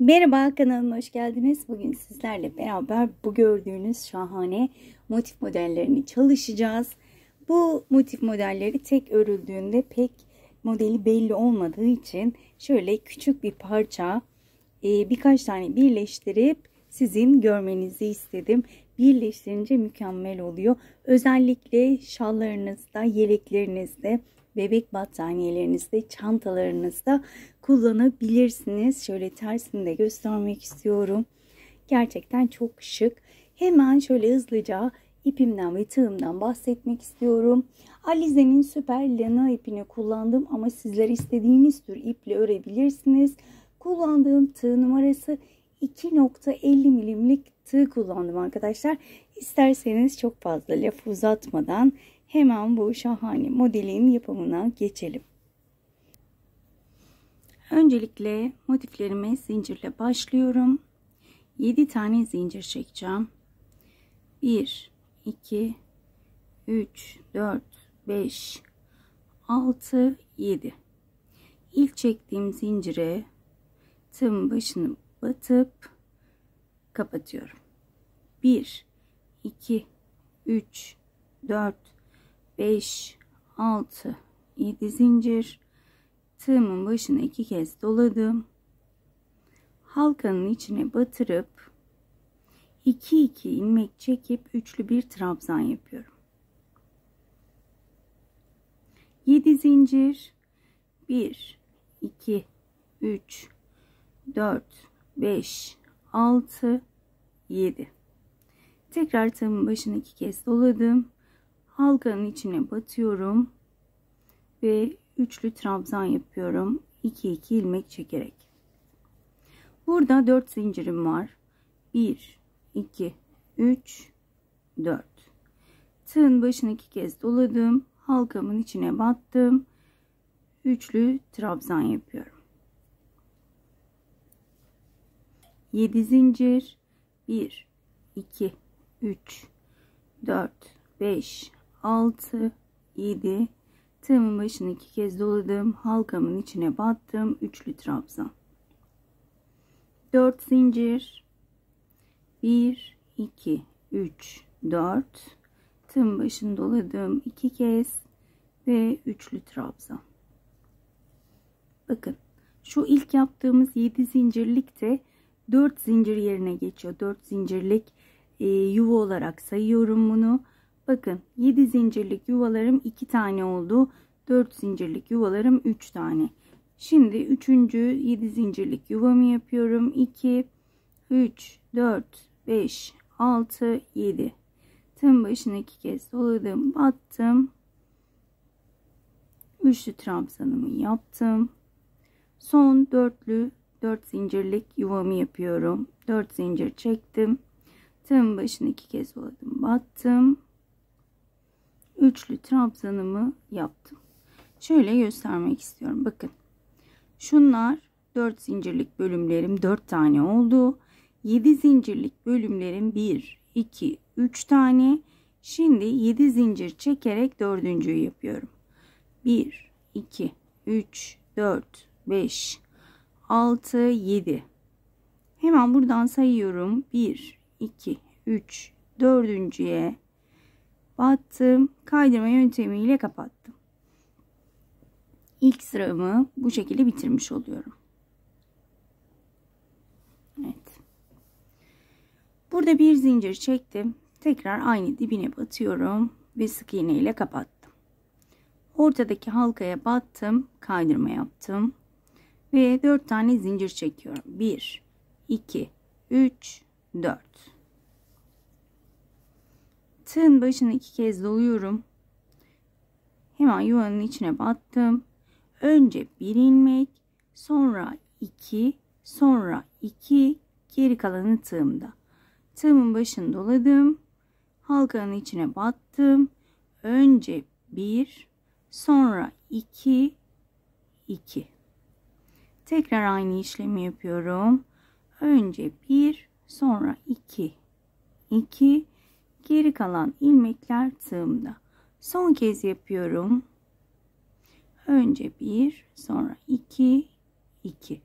Merhaba, kanalıma hoş geldiniz. Bugün sizlerle beraber bu gördüğünüz şahane motif modellerini çalışacağız. Bu motif modelleri tek örüldüğünde pek modeli belli olmadığı için şöyle küçük bir parça birkaç tane birleştirip sizin görmenizi istedim. Birleştirince mükemmel oluyor. Özellikle şallarınızda, yeleklerinizde, bebek battaniyelerinizde, çantalarınızda kullanabilirsiniz. Şöyle tersini de göstermek istiyorum. Gerçekten çok şık. Hemen şöyle hızlıca ipimden ve tığımdan bahsetmek istiyorum. Alize'nin süper lana ipini kullandım ama sizler istediğiniz tür iple örebilirsiniz. Kullandığım tığ numarası 2.50 milimlik tığ kullandım arkadaşlar. İsterseniz çok fazla laf uzatmadan hemen bu şahane modelin yapımına geçelim. Öncelikle motiflerime zincirle başlıyorum. 7 tane zincir çekeceğim. 1, 2, 3, 4, 5, 6, 7. İlk çektiğim zincire tığın başını batıp kapatıyorum. 1, 2, 3, 4, 5, 6, 7 zincir. Tığımın başına 2 kez doladım. Halkanın içine batırıp 2-2 ilmek çekip üçlü bir trabzan yapıyorum. 7 zincir. 1, 2, 3, 4, 5, 6, 7. Tekrar tığımın başına 2 kez doladım. Halkanın içine batıyorum ve üçlü trabzan yapıyorum. 2-2 ilmek çekerek. Burada 4 zincirim var. 1, 2, 3, 4. Tığın başına 2 kez doladım. Halkamın içine battım. Üçlü trabzan yapıyorum. 7 zincir. 1, 2, 3, 4, 5, 6, 7. Tığımın başına 2 kez doladım. Halkamın içine battım. Üçlü trabzan. 4 zincir. 1, 2, 3, 4. Tığımın başını doladım. 2 kez ve üçlü trabzan. Bakın şu ilk yaptığımız 7 zincirlikte 4 zincir yerine geçiyor. 4 zincirlik yuva olarak sayıyorum bunu. Bakın 7 zincirlik yuvalarım 2 tane oldu. 4 zincirlik yuvalarım 3 tane. Şimdi 3. 7 zincirlik yuvamı yapıyorum. 2, 3, 4, 5, 6, 7. Tığın başına 2 kez doladım. Battım. Üçlü trabzanımı yaptım. Son 4 zincirlik yuvamı yapıyorum. 4 zincir çektim. Tığın başına 2 kez doladım. Battım. Üçlü trabzanımı yaptım. Şöyle göstermek istiyorum. Bakın. Şunlar 4 zincirlik bölümlerim 4 tane oldu. 7 zincirlik bölümlerim 1, 2, 3 tane. Şimdi 7 zincir çekerek dördüncüyü yapıyorum. 1, 2, 3, 4, 5, 6, 7. Hemen buradan sayıyorum. 1, 2, 3, dördüncüye battım. Kaydırma yöntemiyle kapattım. İlk sıramı bu şekilde bitirmiş oluyorum. Evet. Burada bir zincir çektim. Tekrar aynı dibine batıyorum ve sık iğne ile kapattım. Ortadaki halkaya battım, kaydırma yaptım ve 4 tane zincir çekiyorum. 1, 2, 3, 4. Tığın başına 2 kez doluyorum. Hemen yuvanın içine battım. Önce 1 ilmek, sonra 2, sonra 2, geri kalanı tığımda. Tığımın başını doladım. Halkanın içine battım. Önce 1, sonra 2, 2. Tekrar aynı işlemi yapıyorum. Önce 1, sonra 2, 2, geri kalan ilmekler tığımda. Son kez yapıyorum. Önce 1, sonra 2, 2.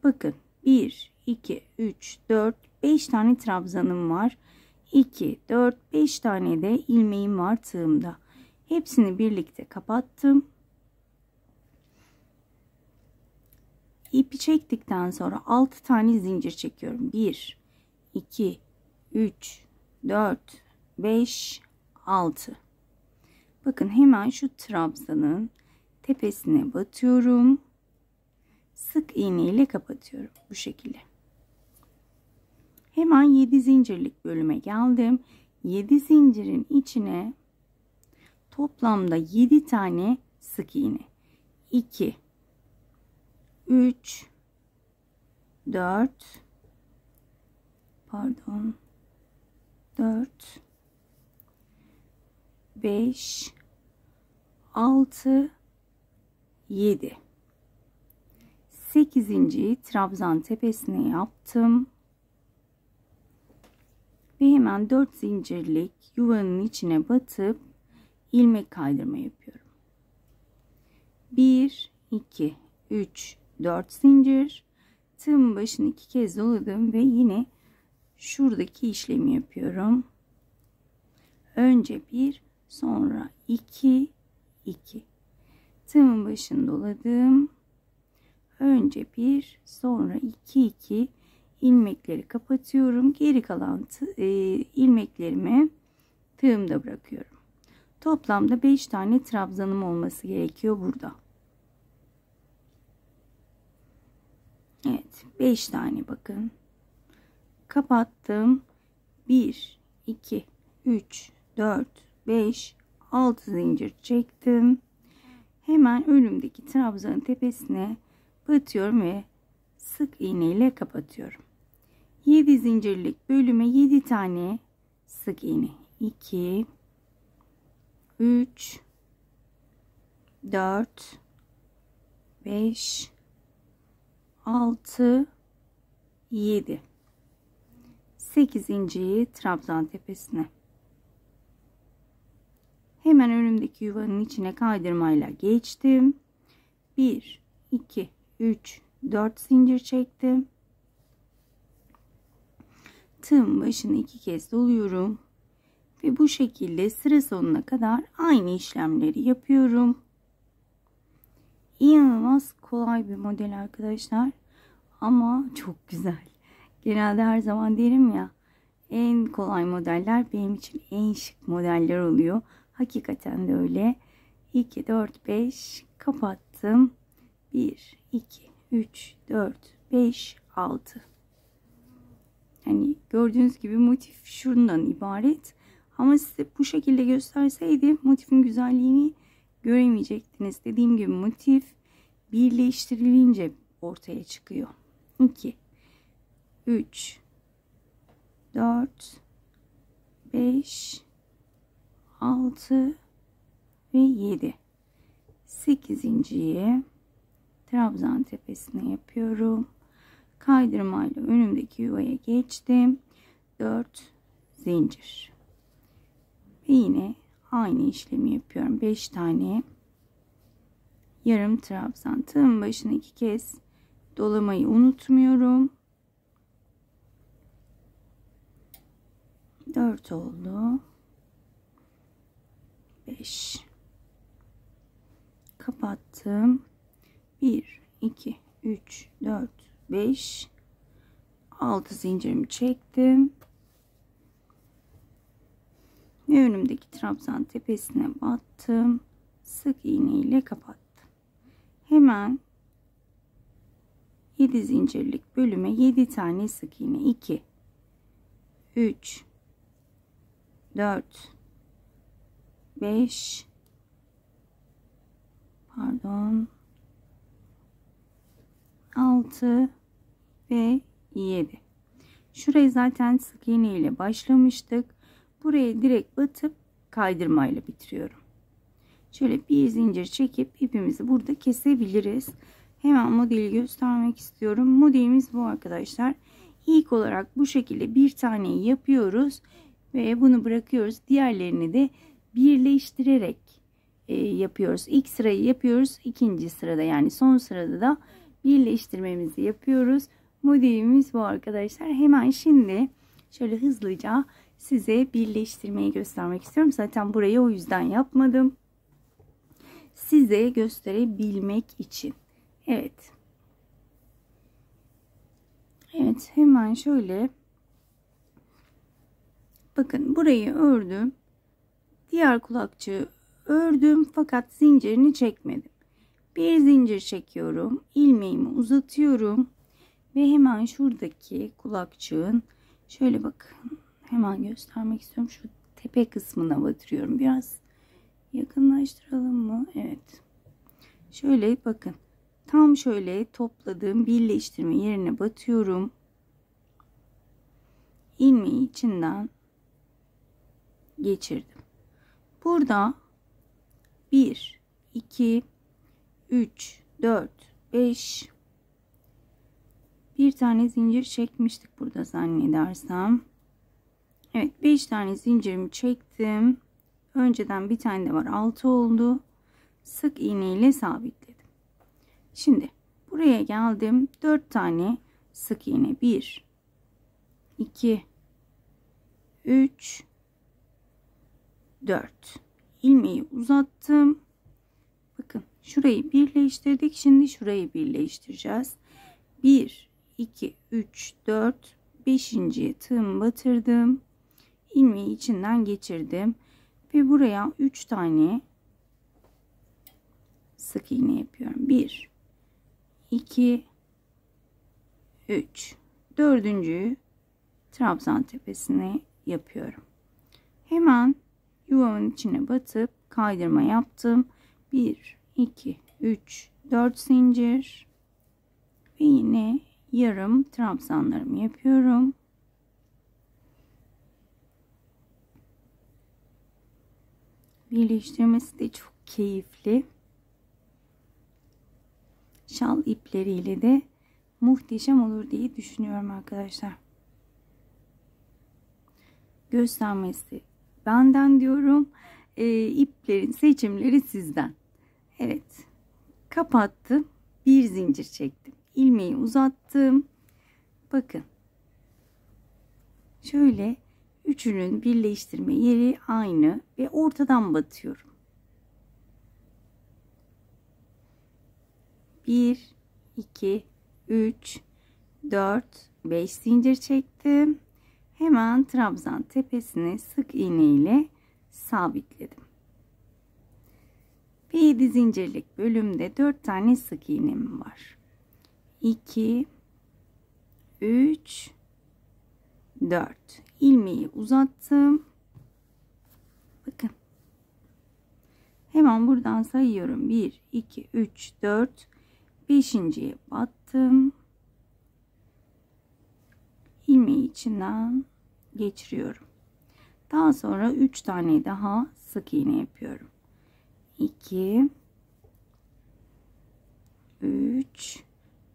Bakın 1, 2, 3, 4, 5 tane trabzanım var. 2, 4, 5 tane de ilmeğim var tığımda. Hepsini birlikte kapattım. İpi çektikten sonra 6 tane zincir çekiyorum. 1, 2, 3, 4, 5, 6. Bakın hemen şu trabzanın tepesine batıyorum. Sık iğne ile kapatıyorum bu şekilde. Hemen 7 zincirlik bölüme geldim. 7 zincirin içine toplamda 7 tane sık iğne. 2, 3, 4, 5, 6, 7. 8. trabzan tepesine yaptım. Ve hemen 4 zincirlik yuvanın içine batıp ilmek kaydırma yapıyorum. 1, 2, 3, 4 zincir. Tığımın başını 2 kez doladım ve yine şuradaki işlemi yapıyorum. Önce 1, sonra 2, 2. Tığımın başını doladım. Önce 1, sonra 2, 2 ilmekleri kapatıyorum. Geri kalan ilmeklerimi tığımda bırakıyorum. Toplamda 5 tane trabzanım olması gerekiyor burada. Evet, 5 tane bakın. Kapattım. 1, 2, 3, 4, 5, 6 zincir çektim. Hemen önümdeki trabzanın tepesine batıyorum ve sık iğne ile kapatıyorum. 7 zincirlik bölüme 7 tane sık iğne. 2, 3, 4, 5, 6, 7. 8. trabzan tepesine. Hemen önümdeki yuvanın içine kaydırmayla geçtim. 1, 2, 3, 4 zincir çektim. Tığımın başını 2 kez doluyorum. Ve bu şekilde sıra sonuna kadar aynı işlemleri yapıyorum. İnanılmaz kolay bir model arkadaşlar. Ama çok güzel. Genelde her zaman derim ya, en kolay modeller benim için en şık modeller oluyor. Hakikaten de öyle. 2, 4, 5 kapattım. 1, 2, 3, 4, 5, 6. Yani gördüğünüz gibi motif şundan ibaret. Ama size bu şekilde gösterseydim motifin güzelliğini göremeyecektiniz. Dediğim gibi motif birleştirilince ortaya çıkıyor. 2, 3, 4, 5, 6 ve 7. 8.'yi trabzan tepesine yapıyorum. Kaydırmayla önümdeki yuvaya geçtim. 4 zincir. Ve yine aynı işlemi yapıyorum. 5 tane yarım trabzan. Tığın başına 2 kez dolamayı unutmuyorum. 4 oldu. 5 kapattım. 1, 2, 3, 4, 5, 6 zincirimi çektim. Ve önümdeki trabzan tepesine battım. Sık iğne ile kapattım. Hemen 7 zincirlik bölüme 7 tane sık iğne. 2, 3, 4, 5, 6 ve 7. Şurayı zaten sık iğne ile başlamıştık. Buraya direkt batıp kaydırmayla bitiriyorum. Şöyle bir zincir çekip ipimizi burada kesebiliriz. Hemen modeli göstermek istiyorum. Modelimiz bu arkadaşlar. İlk olarak bu şekilde bir tane yapıyoruz ve bunu bırakıyoruz. Diğerlerini de birleştirerek yapıyoruz. İlk sırayı yapıyoruz. İkinci sırada, yani son sırada da birleştirmemizi yapıyoruz. modelimiz bu arkadaşlar. Hemen şimdi şöyle hızlıca size birleştirmeyi göstermek istiyorum. Zaten burayı o yüzden yapmadım. Size gösterebilmek için. Evet. Evet, hemen şöyle bakın, burayı ördüm. Diğer kulakçığı ördüm fakat zincirini çekmedim. Bir zincir çekiyorum. İlmeğimi uzatıyorum. Ve hemen şuradaki kulakçığın şöyle bakın, hemen göstermek istiyorum. Şu tepe kısmına batırıyorum. Biraz yakınlaştıralım mı? Evet. Şöyle bakın. Tam şöyle topladığım birleştirme yerine batıyorum. İlmeği içinden geçirdim. Burada 1, 2, 3, 4, 5, bir tane zincir çekmiştik burada zannedersem. Evet, 5 tane zincirimi çektim. Önceden bir tane de var, 6 oldu. Sık iğne ile sabitledim. Şimdi buraya geldim. 4 tane sık iğne. 1, 2, 3, 4. İlmeği uzattım. Bakın, şurayı birleştirdik. Şimdi şurayı birleştireceğiz. 1, 2, 3, 4, 5.'ye tığımı batırdım. İlmeği içinden geçirdim. Ve buraya 3 tane sık iğne yapıyorum. 1, 2, 3. Dördüncüyü trabzan tepesine yapıyorum. Hemen yuvamın içine batıp kaydırma yaptım. 1, 2, 3, 4 zincir. Ve yine yarım trabzanlarımı yapıyorum. Birleştirmesi de çok keyifli. Şal ipleriyle de muhteşem olur diye düşünüyorum arkadaşlar. Göstermesi benden diyorum. İplerin seçimleri sizden. Evet. Kapattım. Bir zincir çektim. İlmeği uzattım. Bakın. Şöyle üçünün birleştirme yeri aynı ve ortadan batıyorum. 1, 2, 3, 4, 5 zincir çektim. Hemen trabzan tepesine sık iğne ile sabitledim. Ve 7 zincirlik bölümde 4 tane sık iğnem var. 2, 3, 4. İlmeği uzattım. Bakın. Hemen buradan sayıyorum. 1, 2, 3, 4. 5.'ye battım. İlmeği içinden geçiriyorum. Daha sonra 3 tane daha sık iğne yapıyorum. 2, 3,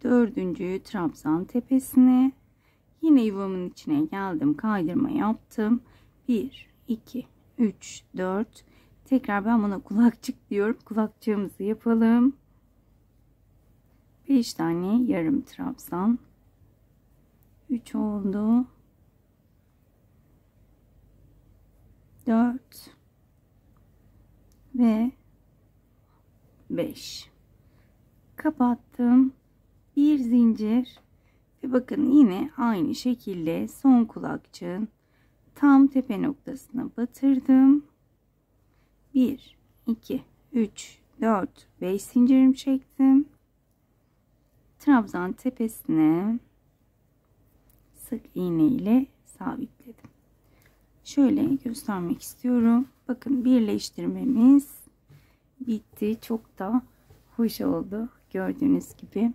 dördüncüyü trabzan tepesine, yine yuvamın içine geldim, kaydırma yaptım. 1, 2, 3, 4. Tekrar ben buna kulakçık diyorum. Kulakçığımızı yapalım. 5 tane yarım trabzan. 3 oldu. 4 ve 5. Kapattım. Bir zincir ve bakın yine aynı şekilde son kulakçığın tam tepe noktasına batırdım. 1, 2, 3, 4, 5 zincirimi çektim. Trabzan tepesine sık iğne ile sabitledim. Şöyle göstermek istiyorum. Bakın, birleştirmemiz bitti. Çok da hoş oldu. Gördüğünüz gibi.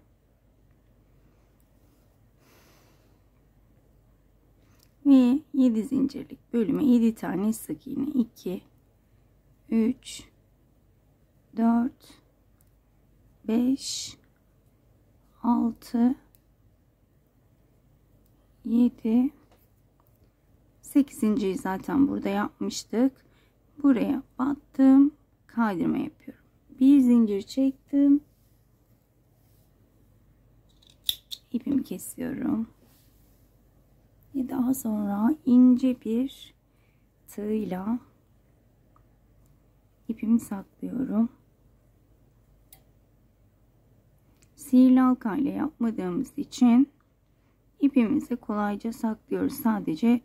Ve 7 zincirlik bölüme 7 tane sık iğne. 2, 3, 4, 5, 6, 7, 8.'yi zaten burada yapmıştık. Buraya battım. Kaydırma yapıyorum. Bir zincir çektim. ipimi kesiyorum. Ve daha sonra ince bir tığla ipimi saklıyorum. Sihirli halka ile yapmadığımız için ipimizi kolayca saklıyoruz. Sadece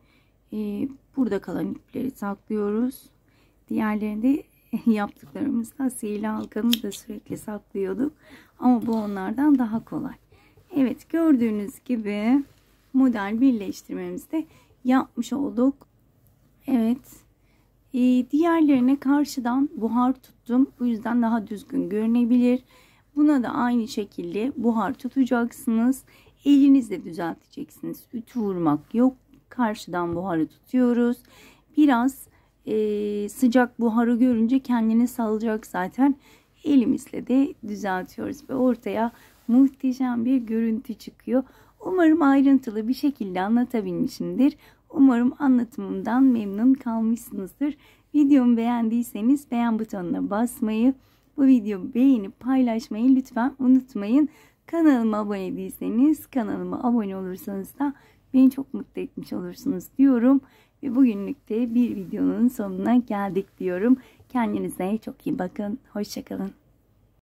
burada kalan ipleri saklıyoruz. Diğerlerinde yaptıklarımızda sihirli halkanı da sürekli saklıyorduk. Ama bu onlardan daha kolay. Evet, gördüğünüz gibi model birleştirmemizi de yapmış olduk. Evet. Diğerlerine karşıdan buhar tuttum. Bu yüzden daha düzgün görünebilir. Buna da aynı şekilde buhar tutacaksınız. Elinizle düzelteceksiniz. Ütü vurmak yok. Karşıdan buharı tutuyoruz. Biraz sıcak buharı görünce kendini salacak zaten. Elimizle de düzeltiyoruz ve ortaya muhteşem bir görüntü çıkıyor. Umarım ayrıntılı bir şekilde anlatabilmişimdir. Umarım anlatımımdan memnun kalmışsınızdır. Videomu beğendiyseniz beğen butonuna basmayı, bu videomu beğenip paylaşmayı lütfen unutmayın. Kanalıma abone değilseniz, kanalıma abone olursanız da beni çok mutlu etmiş olursunuz diyorum. Ve bugünlük de bir videonun sonuna geldik diyorum. Kendinize çok iyi bakın. Hoşça kalın.